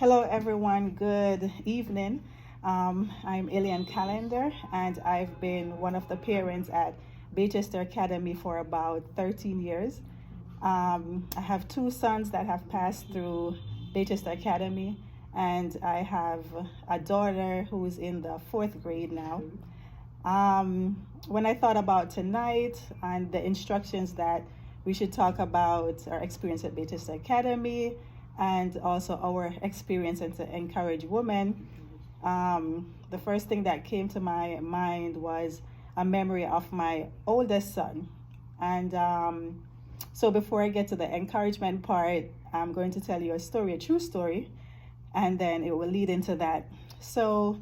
Hello, everyone. Good evening. I'm Elian Calendar, and I've been one of the parents at Baychester Academy for about 13 years. I have two sons that have passed through Baychester Academy, and I have a daughter who's in the fourth grade now. When I thought about tonight and the instructions that we should talk about our experience at Baychester Academy and also our experience and to encourage women, the first thing that came to my mind was a memory of my oldest son. And so before I get to the encouragement part, I'm going to tell you a story, a true story, and then it will lead into that. So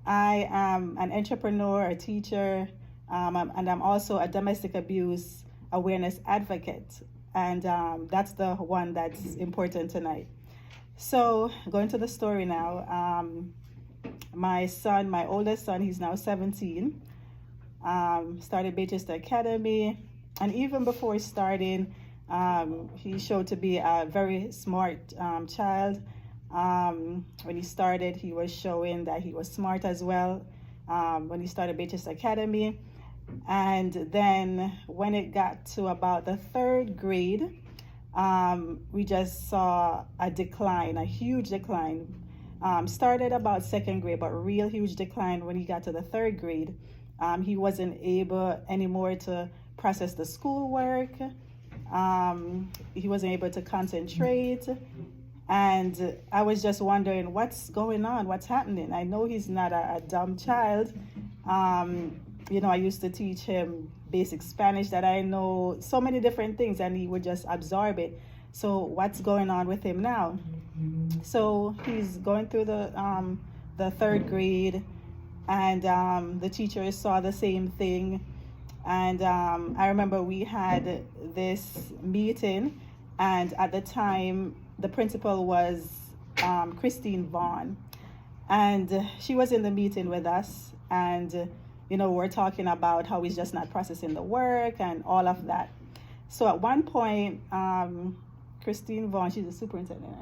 I am an entrepreneur, a teacher, and I'm also a domestic abuse awareness advocate. And that's the one that's important tonight. So going to the story now. My son, my oldest son, he's now 17, started Baychester Academy. And even before starting, he showed to be a very smart child. When he started, he was showing that he was smart as well when he started Baychester Academy. And then when it got to about the third grade, we just saw a decline, a huge decline. Started about second grade, but real huge decline when he got to the third grade. He wasn't able anymore to process the schoolwork. He wasn't able to concentrate. And I was just wondering, what's going on? What's happening? I know he's not a dumb child. I used to teach him basic Spanish that I know, so many different things, and he would just absorb it. So what's going on with him now? So he's going through the third grade, and the teachers saw the same thing. And I remember we had this meeting, and at the time, the principal was Christine Vaughn, and she was in the meeting with us, and we're talking about how he's just not processing the work and all of that. So at one point, Christine Vaughn, she's the superintendent,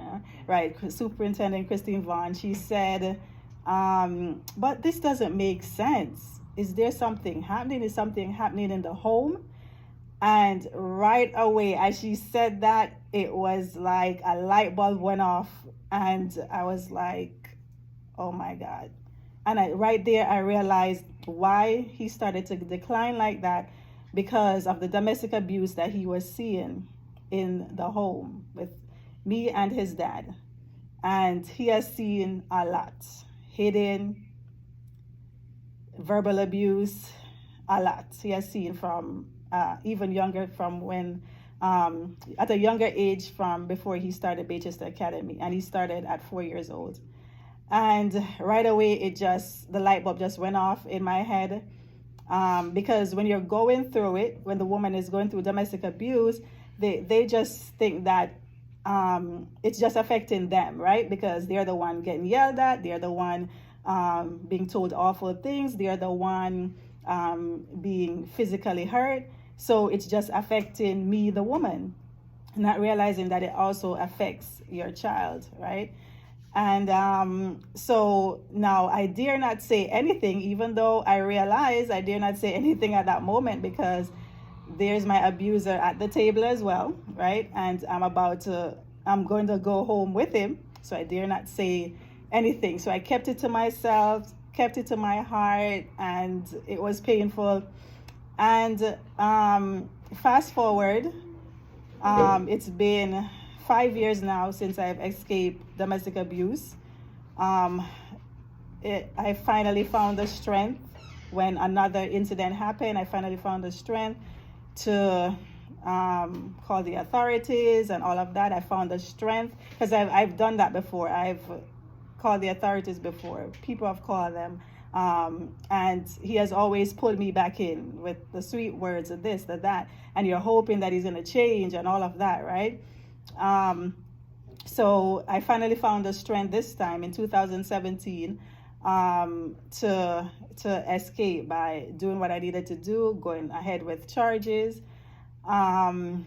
right? Superintendent Christine Vaughn, she said, but this doesn't make sense. Is there something happening? Is something happening in the home? And right away, as she said that, it was like a light bulb went off. And I was like, oh my God. And right there, I realized why he started to decline like that, because of the domestic abuse that he was seeing in the home with me and his dad. And he has seen a lot. Hidden, verbal abuse, a lot. He has seen from even younger, from when, at a younger age, from before he started Baychester Academy. And he started at 4 years old. And right away, the light bulb just went off in my head. Because when you're going through it, when the woman is going through domestic abuse, they just think that it's just affecting them, right? Because they're the one getting yelled at, they're the one being told awful things, they're the one being physically hurt. So it's just affecting me, the woman, not realizing that it also affects your child, right? And so now I dare not say anything, even though I realize I dare not say anything at that moment, because there's my abuser at the table as well, right? And I'm going to go home with him. So I dare not say anything. So I kept it to myself, kept it to my heart, and it was painful. And fast forward, it's been 5 years now since I've escaped domestic abuse. I finally found the strength when another incident happened. I finally found the strength to call the authorities and all of that. I found the strength because I've done that before. I've called the authorities before. People have called them. And he has always pulled me back in with the sweet words of this, that, and you're hoping that he's going to change and all of that, right? So I finally found the strength this time in 2017 to escape by doing what I needed to do, going ahead with charges, all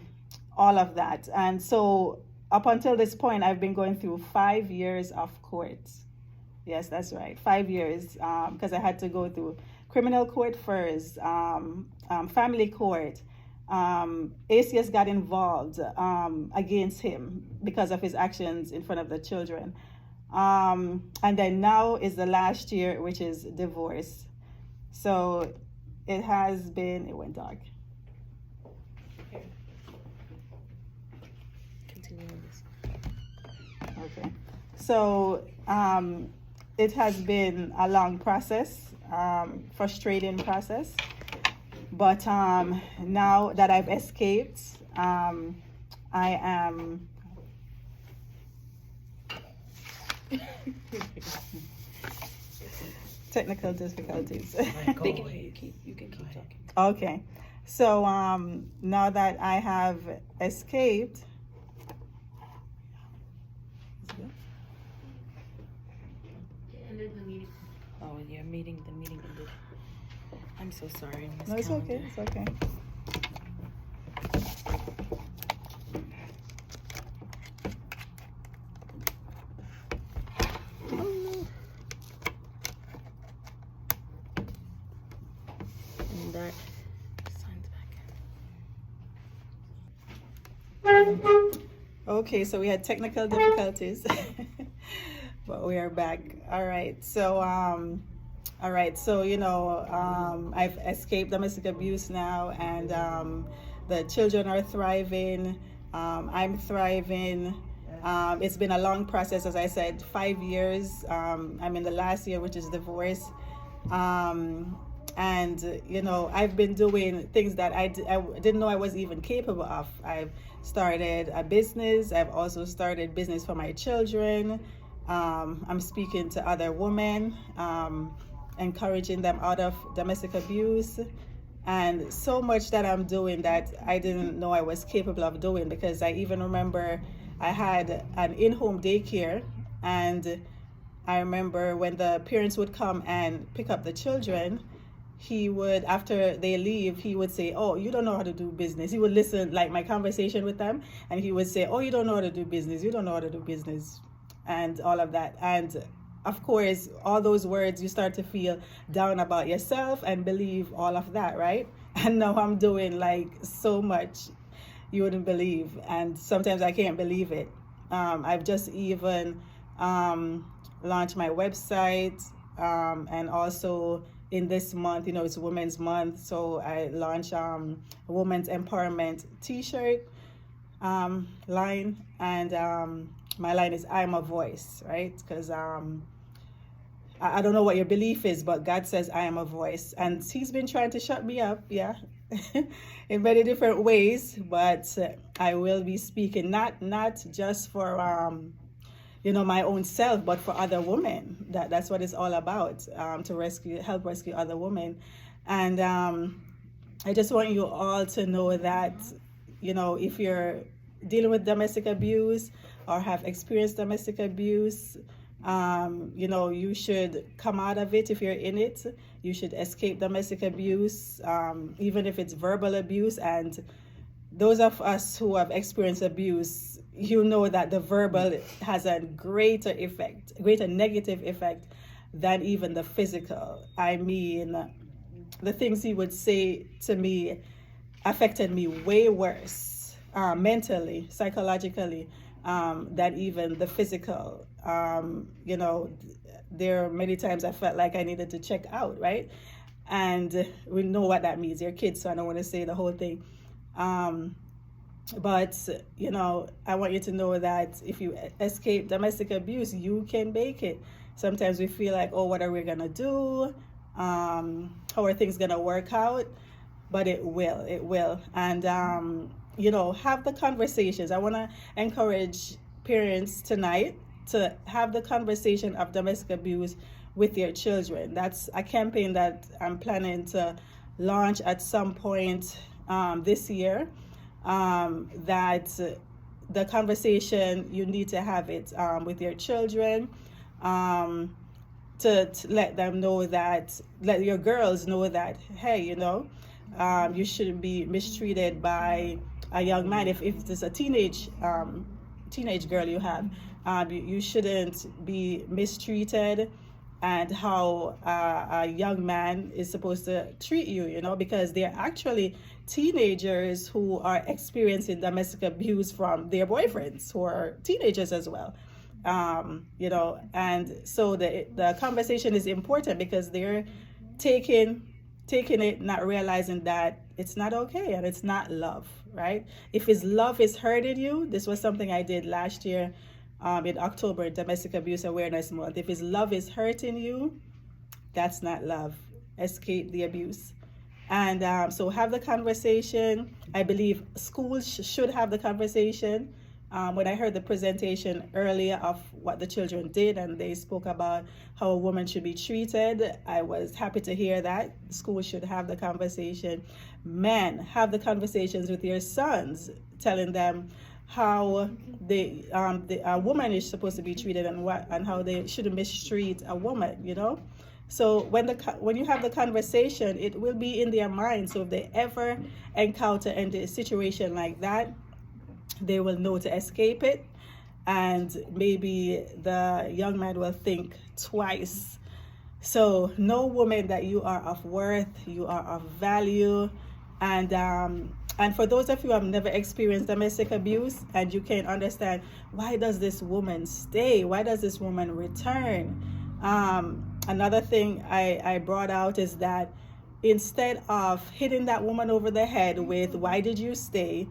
of that. And so up until this point, I've been going through 5 years of court. Yes, that's right, 5 years, because I had to go through criminal court first, family court. ACS got involved against him because of his actions in front of the children. And then now is the last year, which is divorce. So it went dark. Continue on this. Okay. So it has been a long process, frustrating process. But now that I've escaped, I am technical difficulties. You can keep talking. Okay. So now that I have escaped, Ended the meeting. Oh yeah, the meeting ended. I'm so sorry, Ms. no, it's Calendar. okay. It's okay. And that signs back. Okay, so we had technical difficulties, but we are back. All right. So I've escaped domestic abuse now, and the children are thriving. I'm thriving. It's been a long process, as I said, 5 years. I'm in the last year, which is divorce. And I've been doing things that I didn't know I was even capable of. I've started a business. I've also started business for my children. I'm speaking to other women, encouraging them out of domestic abuse, and so much that I'm doing that I didn't know I was capable of doing, because I even remember I had an in-home daycare, and I remember when the parents would come and pick up the children, he would, after they leave, he would say, "Oh, you don't know how to do business." He would listen, like my conversation with them, and he would say, "Oh, you don't know how to do business. You don't know how to do business," and all of that. And of course, all those words, you start to feel down about yourself and believe all of that, right? And now I'm doing like so much you wouldn't believe, and sometimes I can't believe it. I've just even launched my website, and also in this month, it's Women's Month, so I launched a women's empowerment t-shirt line, and my line is "I'm a voice," right? Because I don't know what your belief is, but God says I am a voice, and he's been trying to shut me up, yeah, in many different ways, but I will be speaking not just for my own self, but for other women. That's what it's all about, to help rescue other women. And I just want you all to know that, if you're dealing with domestic abuse or have experienced domestic abuse, you should come out of it. If you're in it, you should escape domestic abuse, even if it's verbal abuse. And those of us who have experienced abuse, that the verbal has a greater negative effect than even the physical. I mean, the things he would say to me affected me way worse, mentally, psychologically, than even the physical. There are many times I felt like I needed to check out, right? And we know what that means. You're kids, so I don't want to say the whole thing. But I want you to know that if you escape domestic abuse, you can make it. Sometimes we feel like, oh, what are we gonna do? How are things gonna work out? But it will. And have the conversations. I want to encourage parents tonight to have the conversation of domestic abuse with your children. That's a campaign that I'm planning to launch at some point this year. That the conversation, you need to have it with your children, to let them know that, let your girls know that, hey, you shouldn't be mistreated by a young man. If it's a teenage girl you have. You shouldn't be mistreated, and how a young man is supposed to treat you, you know, because they're actually teenagers who are experiencing domestic abuse from their boyfriends who are teenagers as well. You know, and so the conversation is important because they're taking it, not realizing that it's not okay and it's not love, right? If his love is hurting you, this was something I did last year in October, Domestic Abuse Awareness Month. If his love is hurting you, that's not love. Escape the abuse. And so have the conversation. I believe schools should have the conversation. When I heard the presentation earlier of what the children did, and they spoke about how a woman should be treated, I was happy to hear that. Schools should have the conversation. Men, have the conversations with your sons, telling them how a woman is supposed to be treated and how they shouldn't mistreat a woman, you know. So when you have the conversation, it will be in their mind. So if they ever encounter a situation like that, they will know to escape it, and maybe the young man will think twice. So know, woman, that you are of worth, you are of value, and for those of you who have never experienced domestic abuse, and you can understand, why does this woman stay? Why does this woman return? Another thing I brought out is that instead of hitting that woman over the head with, why did you stay?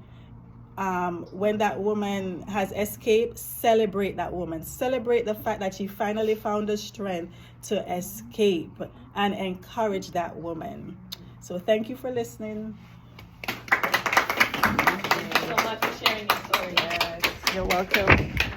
When that woman has escaped, celebrate that woman. Celebrate the fact that she finally found the strength to escape, and encourage that woman. So thank you for listening. Thank you so much for sharing your story. Yes, you're welcome.